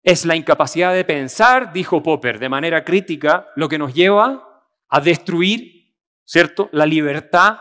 Es la incapacidad de pensar, dijo Popper, de manera crítica, lo que nos lleva a destruir, ¿cierto?, la libertad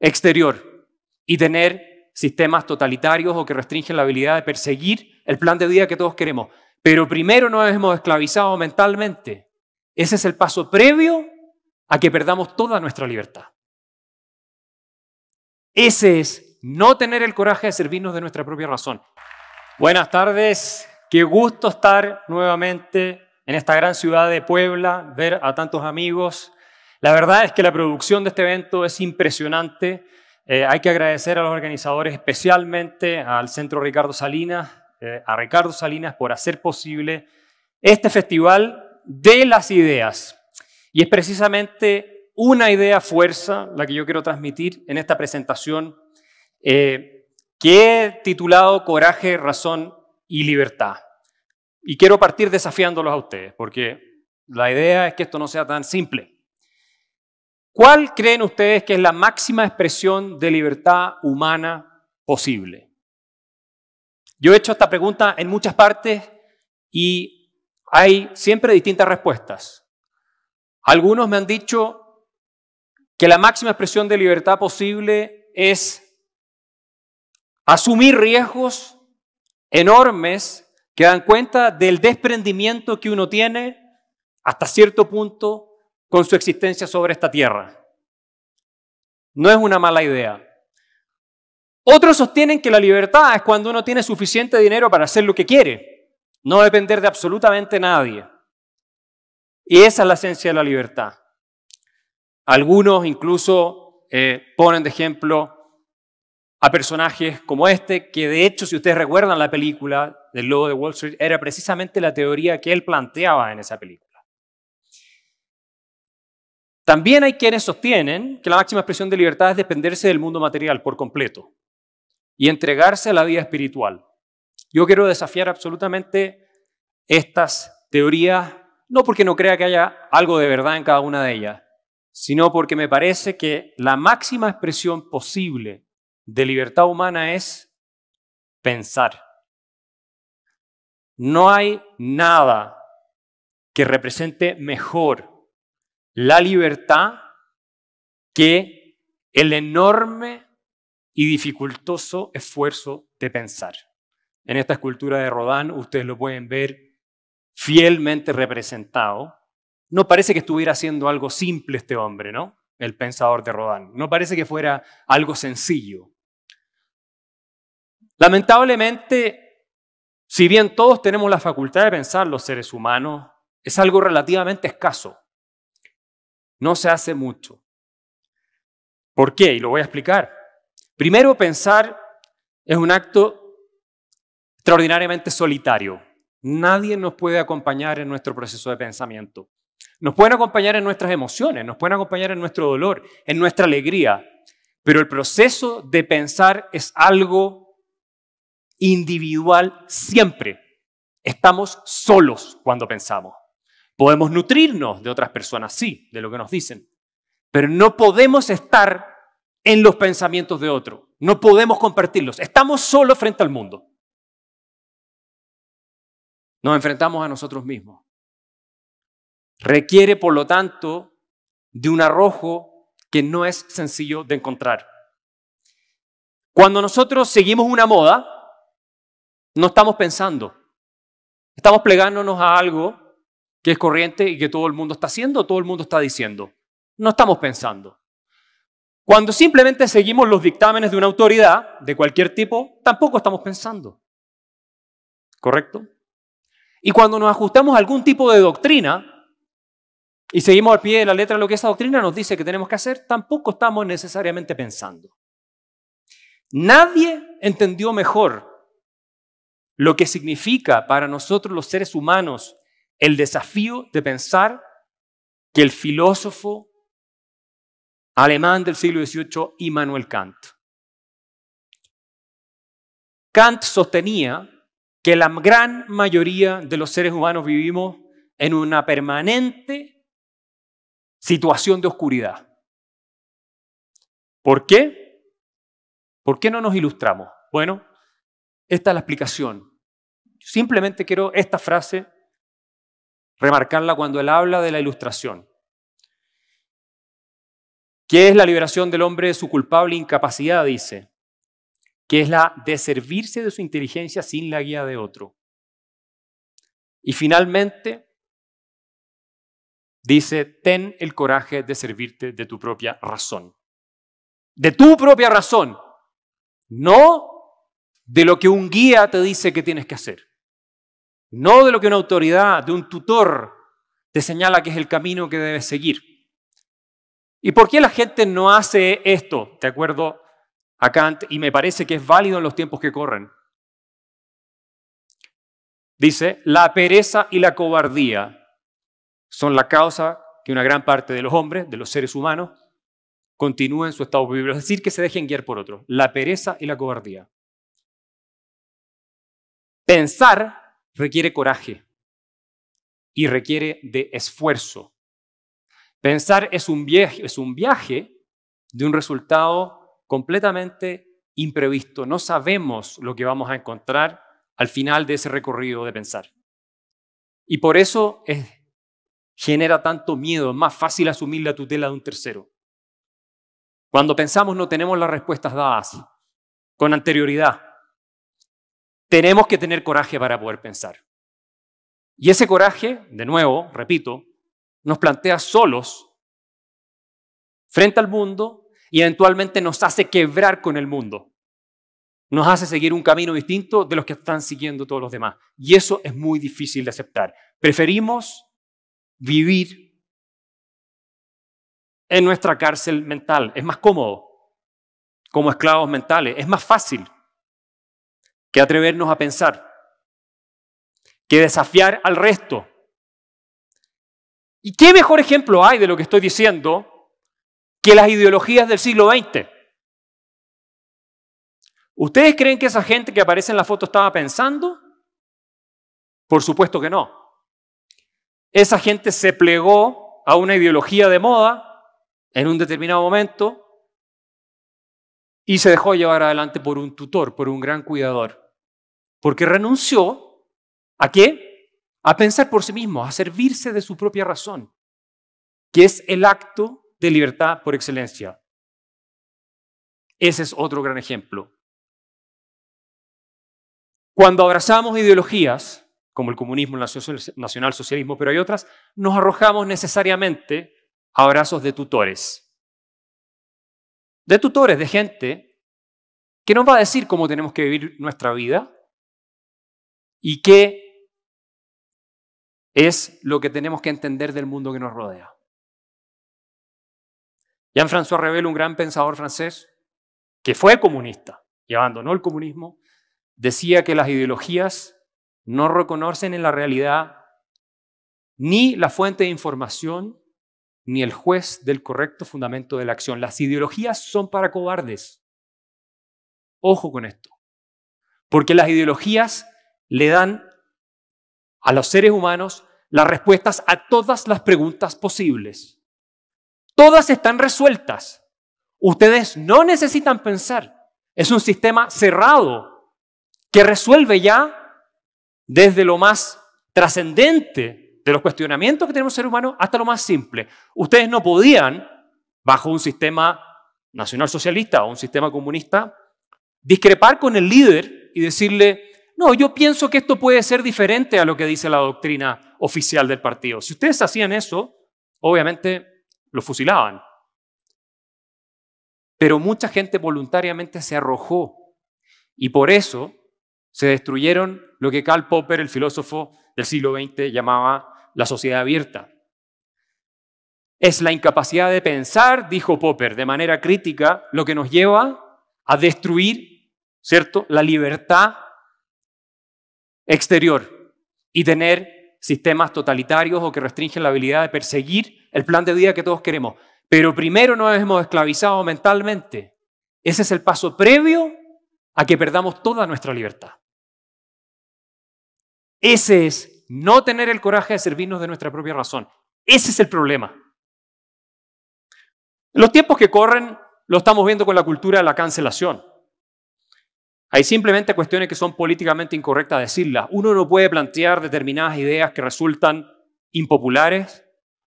exterior y tener sistemas totalitarios o que restringen la habilidad de perseguir el plan de vida que todos queremos. Pero primero nos hemos esclavizado mentalmente. Ese es el paso previo a que perdamos toda nuestra libertad. Ese es no tener el coraje de servirnos de nuestra propia razón. Buenas tardes, qué gusto estar nuevamente en esta gran ciudad de Puebla, ver a tantos amigos. La verdad es que la producción de este evento es impresionante. Hay que agradecer a los organizadores, especialmente al Centro Ricardo Salinas, a Ricardo Salinas por hacer posible este festival de las ideas. Y es precisamente una idea fuerza la que yo quiero transmitir en esta presentación que he titulado Coraje, Razón y Libertad. Y quiero partir desafiándolos a ustedes, porque la idea es que esto no sea tan simple. ¿Cuál creen ustedes que es la máxima expresión de libertad humana posible? Yo he hecho esta pregunta en muchas partes y hay siempre distintas respuestas. Algunos me han dicho que la máxima expresión de libertad posible es asumir riesgos enormes que dan cuenta del desprendimiento que uno tiene hasta cierto punto con su existencia sobre esta tierra. No es una mala idea. Otros sostienen que la libertad es cuando uno tiene suficiente dinero para hacer lo que quiere, no depender de absolutamente nadie. Y esa es la esencia de la libertad. Algunos incluso ponen de ejemplo a personajes como este, que de hecho, si ustedes recuerdan la película del Lobo de Wall Street, era precisamente la teoría que él planteaba en esa película. También hay quienes sostienen que la máxima expresión de libertad es desprenderse del mundo material por completo y entregarse a la vida espiritual. Yo quiero desafiar absolutamente estas teorías, no porque no crea que haya algo de verdad en cada una de ellas, sino porque me parece que la máxima expresión posible de libertad humana es pensar. No hay nada que represente mejor la libertad que el enorme y dificultoso esfuerzo de pensar. En esta escultura de Rodin ustedes lo pueden ver fielmente representado. No parece que estuviera haciendo algo simple este hombre, ¿no? El pensador de Rodin. No parece que fuera algo sencillo. Lamentablemente, si bien todos tenemos la facultad de pensar los seres humanos, es algo relativamente escaso. No se hace mucho. ¿Por qué? Y lo voy a explicar. Primero, pensar es un acto extraordinariamente solitario. Nadie nos puede acompañar en nuestro proceso de pensamiento. Nos pueden acompañar en nuestras emociones, nos pueden acompañar en nuestro dolor, en nuestra alegría. Pero el proceso de pensar es algo individual siempre. Estamos solos cuando pensamos. Podemos nutrirnos de otras personas, sí, de lo que nos dicen, pero no podemos estar en los pensamientos de otro, no podemos compartirlos, estamos solos frente al mundo. Nos enfrentamos a nosotros mismos. Requiere, por lo tanto, de un arrojo que no es sencillo de encontrar. Cuando nosotros seguimos una moda, no estamos pensando, estamos plegándonos a algo que es corriente y que todo el mundo está haciendo, todo el mundo está diciendo. No estamos pensando. Cuando simplemente seguimos los dictámenes de una autoridad, de cualquier tipo, tampoco estamos pensando. ¿Correcto? Y cuando nos ajustamos a algún tipo de doctrina y seguimos al pie de la letra lo que esa doctrina nos dice que tenemos que hacer, tampoco estamos necesariamente pensando. Nadie entendió mejor lo que significa para nosotros los seres humanos el desafío de pensar que el filósofo alemán del siglo XVIII, Immanuel Kant. Kant sostenía que la gran mayoría de los seres humanos vivimos en una permanente situación de oscuridad. ¿Por qué? ¿Por qué no nos ilustramos? Bueno, esta es la explicación. simplemente quiero esta frase remarcarla cuando él habla de la ilustración. ¿Qué es la liberación del hombre de su culpable incapacidad? Dice, que es la de servirse de su inteligencia sin la guía de otro. Y finalmente, dice, ten el coraje de servirte de tu propia razón. De tu propia razón, no de lo que un guía te dice que tienes que hacer. No de lo que una autoridad, de un tutor te señala que es el camino que debes seguir. ¿Y por qué la gente no hace esto? De acuerdo a Kant, y me parece que es válido en los tiempos que corren. Dice, la pereza y la cobardía son la causa que una gran parte de los hombres, de los seres humanos, continúen su estado vivo, es decir, que se dejen guiar por otros. La pereza y la cobardía. Pensar requiere coraje y requiere de esfuerzo. Pensar es un viaje de un resultado completamente imprevisto. No sabemos lo que vamos a encontrar al final de ese recorrido de pensar. Y por eso genera tanto miedo, es más fácil asumir la tutela de un tercero. Cuando pensamos no tenemos las respuestas dadas con anterioridad. Tenemos que tener coraje para poder pensar. Y ese coraje, de nuevo, repito, nos plantea solos frente al mundo y eventualmente nos hace quebrar con el mundo. Nos hace seguir un camino distinto de los que están siguiendo todos los demás. Y eso es muy difícil de aceptar. Preferimos vivir en nuestra cárcel mental. Es más cómodo, como esclavos mentales. Es más fácil que atrevernos a pensar, que desafiar al resto. ¿Y qué mejor ejemplo hay de lo que estoy diciendo que las ideologías del siglo XX? ¿Ustedes creen que esa gente que aparece en la foto estaba pensando? Por supuesto que no. Esa gente se plegó a una ideología de moda en un determinado momento y se dejó llevar adelante por un tutor, por un gran cuidador. Porque renunció ¿a qué? A pensar por sí mismo, a servirse de su propia razón, que es el acto de libertad por excelencia. Ese es otro gran ejemplo. Cuando abrazamos ideologías, como el comunismo, el nacionalsocialismo, pero hay otras, nos arrojamos necesariamente a abrazos de tutores. De tutores, de gente que nos va a decir cómo tenemos que vivir nuestra vida y qué es lo que tenemos que entender del mundo que nos rodea. Jean-François Revel, un gran pensador francés, que fue comunista y abandonó el comunismo, decía que las ideologías no reconocen en la realidad ni la fuente de información ni el juez del correcto fundamento de la acción. Las ideologías son para cobardes. Ojo con esto. Porque las ideologías le dan a los seres humanos las respuestas a todas las preguntas posibles. Todas están resueltas. Ustedes no necesitan pensar. Es un sistema cerrado que resuelve ya desde lo más trascendente de los cuestionamientos que tenemos los seres humanos hasta lo más simple. Ustedes no podían, bajo un sistema nacionalsocialista o un sistema comunista, discrepar con el líder y decirle, no, yo pienso que esto puede ser diferente a lo que dice la doctrina oficial del partido. Si ustedes hacían eso, obviamente lo fusilaban. Pero mucha gente voluntariamente se arrojó y por eso se destruyeron lo que Karl Popper, el filósofo del siglo XX, llamaba la sociedad abierta. Es la incapacidad de pensar, dijo Popper, de manera crítica, lo que nos lleva a destruir, ¿cierto?, la libertad exterior y tener sistemas totalitarios o que restringen la habilidad de perseguir el plan de vida que todos queremos. Pero primero nos hemos esclavizado mentalmente. Ese es el paso previo a que perdamos toda nuestra libertad. Ese es no tener el coraje de servirnos de nuestra propia razón. Ese es el problema. En los tiempos que corren lo estamos viendo con la cultura de la cancelación. Hay simplemente cuestiones que son políticamente incorrectas decirlas. Uno no puede plantear determinadas ideas que resultan impopulares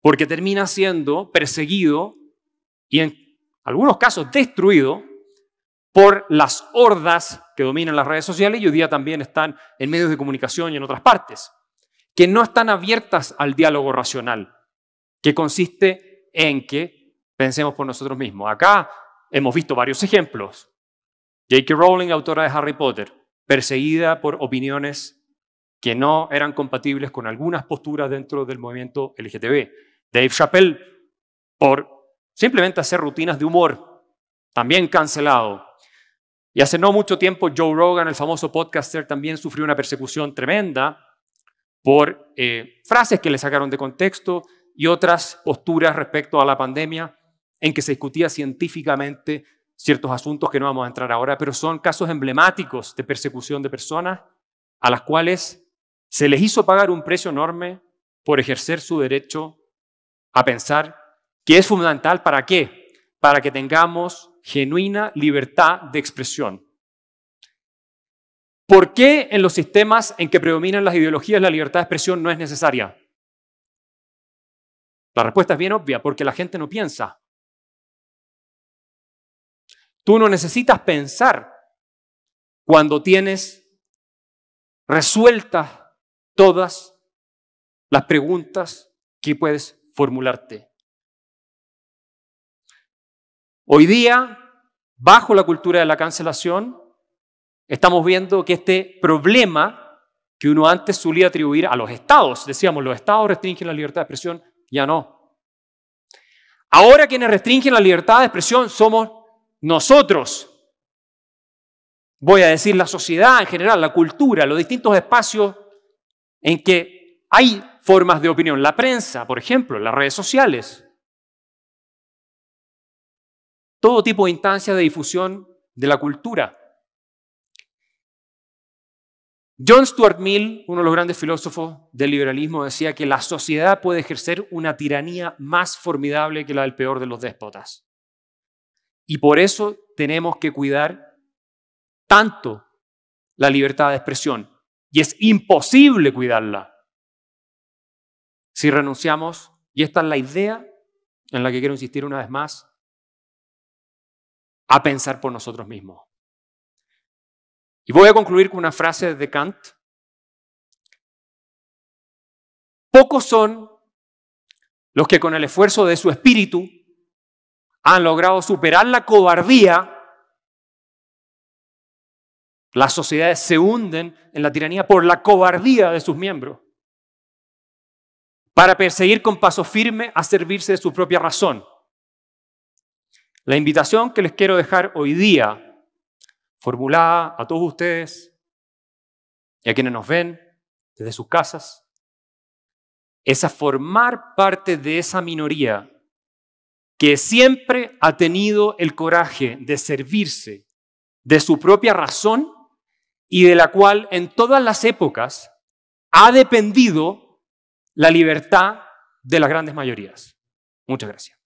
porque termina siendo perseguido y en algunos casos destruido por las hordas que dominan las redes sociales y hoy día también están en medios de comunicación y en otras partes, que no están abiertas al diálogo racional, que consiste en que pensemos por nosotros mismos. Acá hemos visto varios ejemplos. J.K. Rowling, autora de Harry Potter, perseguida por opiniones que no eran compatibles con algunas posturas dentro del movimiento LGTB. Dave Chappelle, por simplemente hacer rutinas de humor, también cancelado. Y hace no mucho tiempo Joe Rogan, el famoso podcaster, también sufrió una persecución tremenda por frases que le sacaron de contexto y otras posturas respecto a la pandemia en que se discutía científicamente ciertos asuntos que no vamos a entrar ahora, pero son casos emblemáticos de persecución de personas a las cuales se les hizo pagar un precio enorme por ejercer su derecho a pensar, que es fundamental. ¿Para qué? Para que tengamos genuina libertad de expresión. ¿Por qué en los sistemas en que predominan las ideologías la libertad de expresión no es necesaria? La respuesta es bien obvia, porque la gente no piensa. Tú no necesitas pensar cuando tienes resueltas todas las preguntas que puedes formularte. Hoy día, bajo la cultura de la cancelación, estamos viendo que este problema que uno antes solía atribuir a los estados, decíamos, los estados restringen la libertad de expresión, ya no. Ahora quienes restringen la libertad de expresión somos nosotros. Voy a decir la sociedad en general, la cultura, los distintos espacios en que hay formas de opinión. La prensa, por ejemplo, las redes sociales. Todo tipo de instancias de difusión de la cultura. John Stuart Mill, uno de los grandes filósofos del liberalismo, decía que la sociedad puede ejercer una tiranía más formidable que la del peor de los déspotas. Y por eso tenemos que cuidar tanto la libertad de expresión. Y es imposible cuidarla si renunciamos, y esta es la idea en la que quiero insistir una vez más, a pensar por nosotros mismos. Y voy a concluir con una frase de Kant. Pocos son los que con el esfuerzo de su espíritu han logrado superar la cobardía. Las sociedades se hunden en la tiranía por la cobardía de sus miembros, para perseguir con paso firme a servirse de su propia razón. La invitación que les quiero dejar hoy día, formulada a todos ustedes y a quienes nos ven desde sus casas, es a formar parte de esa minoría que siempre ha tenido el coraje de servirse de su propia razón y de la cual en todas las épocas ha dependido la libertad de las grandes mayorías. Muchas gracias.